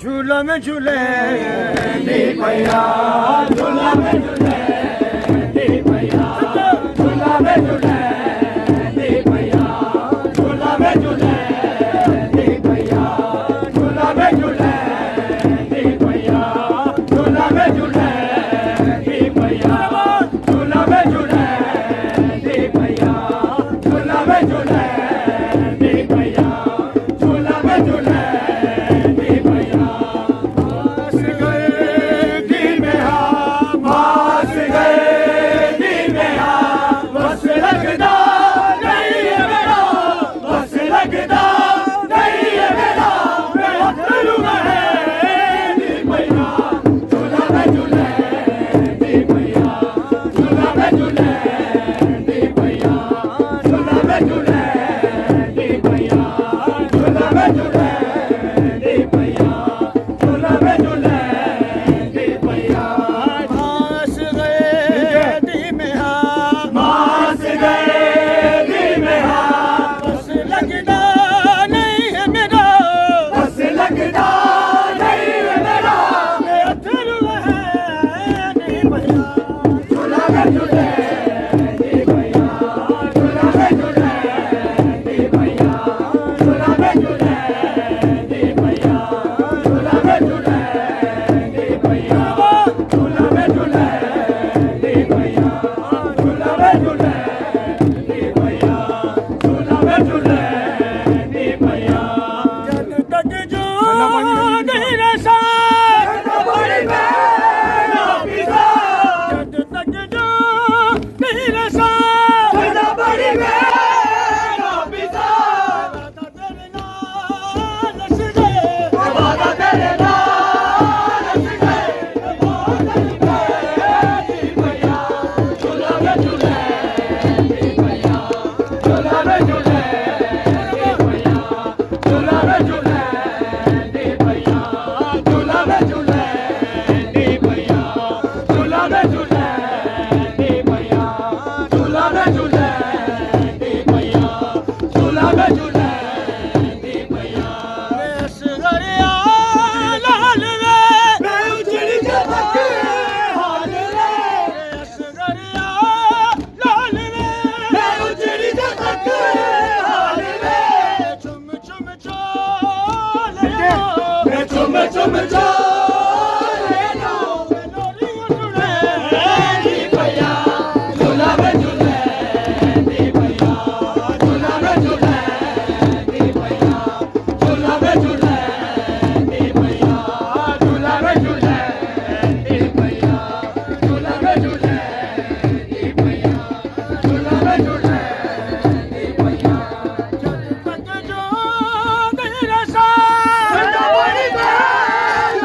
झूला में झूले दी भैया झूला में झूले दी भैया झूला में झूले दी भैया झूला में झूले दी भैया झूला में झूले दी भैया झूला में झूले दी भैया झूला में झूले दी भैया झूला में झूले दी भैया झूला में झूले दी भैया भास गए दी में भास गए दी में बस लगदा नहीं है मेरा बस लगदा नहीं है मेरा मैं अथरू है दी भैया झूला में झूले दी भैया झूला में झूले दी भैया झूला में झूले दी भैया झूला में झूले दी भैया झूला में झूले दी भैया भास गए दी में भास गए दी में बस लगदा नहीं है मेरा बस लगदा नहीं है मेरा मैं अथरू है दी भैया झूला में झूले दी भैया झूला में झूले दी भैया झूला में झूले दी भैया झूला में झूले दी भैया झूला में झूले दी भैया झूला में झूले दी भैया झूला में झूले दी भैया जब तक जो नहीं रसा बड़ी बहन पिता जब तक जो नहीं रसा बड़ी बहन पिता वादा तेरे नाल रस गए वादा तेरे नाल रस गए वादा दी भैया झूला में झूले दी भैया झूला में झूले दी भैया झूला में झूले दी भैया झूला में झूले दी भैया झूला में झूले दी भैया झूला में झूले दी भैया झूला में झूले दी भैया असगरिया लाल रे मैं उजड़ी जबक हाल रे असगरिया लाल रे मैं उजड़ी जबक हाल रे चुम चुम चोले मैं चुम चुम चोले लोरी उड़े दी भैया झूला में झूले दी भैया झूला में झूले दी भैया झूला में झूले दी भैया झूला में झूले दी भैया झूला में झूले दी भैया झूला में झूले दी भैया जब तक जो नहीं रसा बड़ी बहन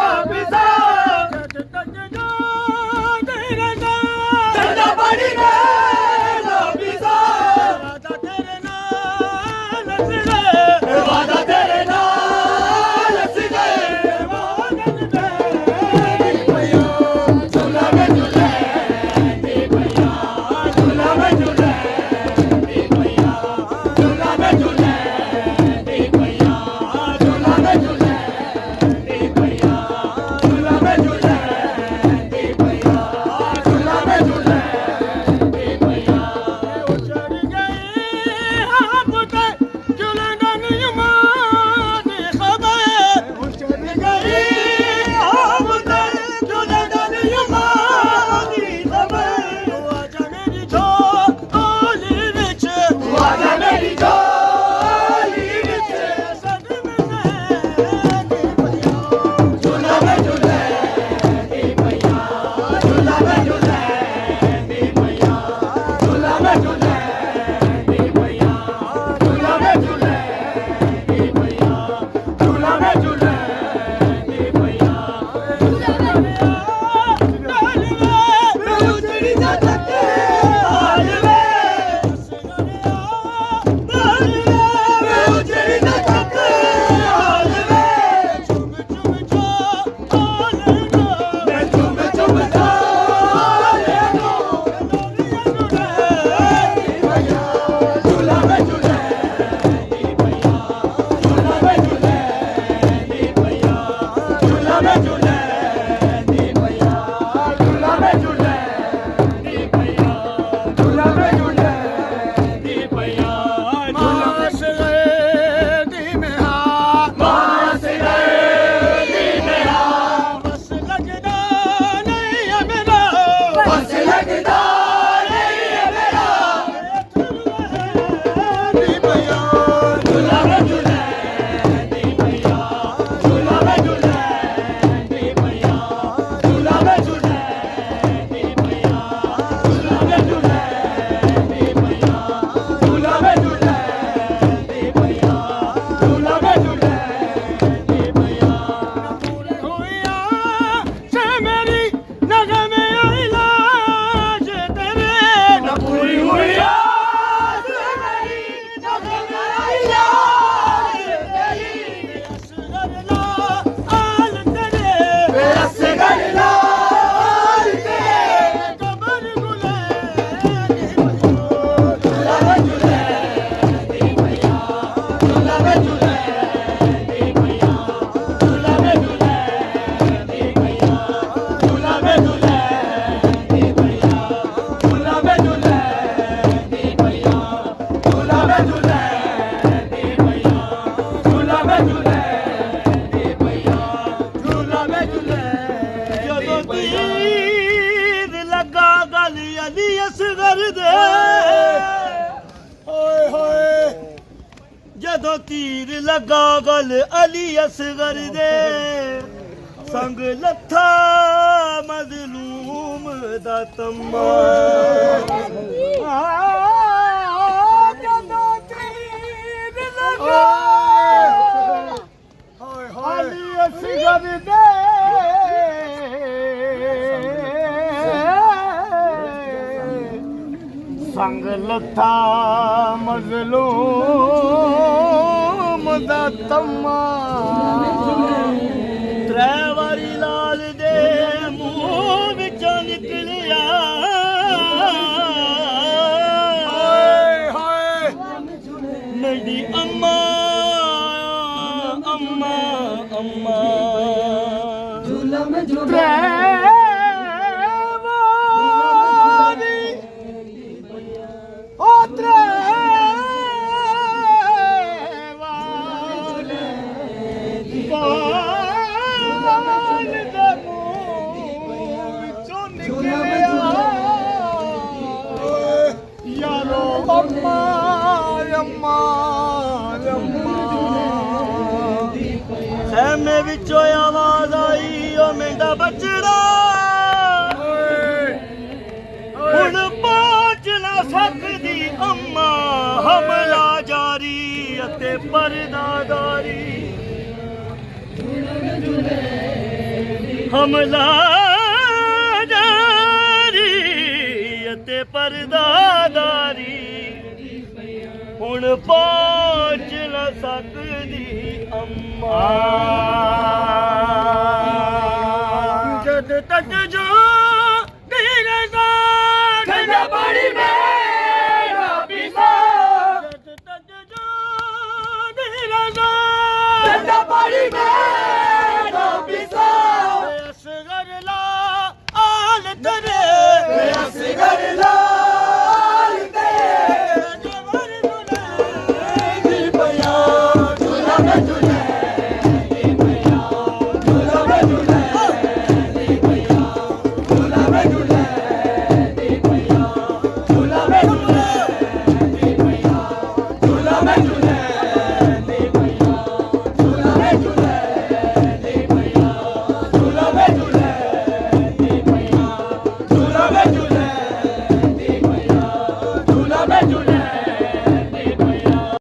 ਜਦੋਂ ਤੀਰ ਲੱਗਾ ਗਲ ਅਲੀ ਅਸਗਰ ਦੇ ਸੰਗ ਲੱਥਾ ਮਜ਼ਲੂਮ ਦਾ ਤਮਾ ਜਦੋਂ ਤੀਰ ਲੱਗਾ ਅਲੀ ਅਸਗਰ ਦੇ ਸੰਗ ਲੱਥਾ ਮਜ਼ਲੂਮ ਦਾ ਤਮਾ ਤਰੇ ਵਾਰੀ ਲਾਲ ਦੇ ਮੂੰਹ ਵਿੱਚੋਂ ਨਿਕਲਿਆ ਹਾਏ ਹਾਏ ਮੇਰੀ ਅੰਮਾ ਅੰਮਾ ਅੰਮਾ ਝੂਲਾ ਮੈਂ ਝੂਲਾ ਖੈਮੇ ਵਿੱਚੋਂ ਆਵਾਜ਼ ਆਈ ਓ ਮੇਰਾ ਬੱਚੜਾ ਹੁਣ ਪਹੁੰਚ ਨਾ ਸਕਦੀ ਅੰਮਾ ਹਮਲਾ ਜਾਰੀ ਅਤੇ ਪਰਦਾਦਾਰੀ ਹਮਲਾ ਜਾਰੀ ਅਤੇ ਪਰਦਾਦਾਰੀ ਹੁਣ ਪਹੁੰਚ ਨਾ ਸਕਦੀ ਅੰਮਾ ਜਦ ਤੱਕ ਜੋ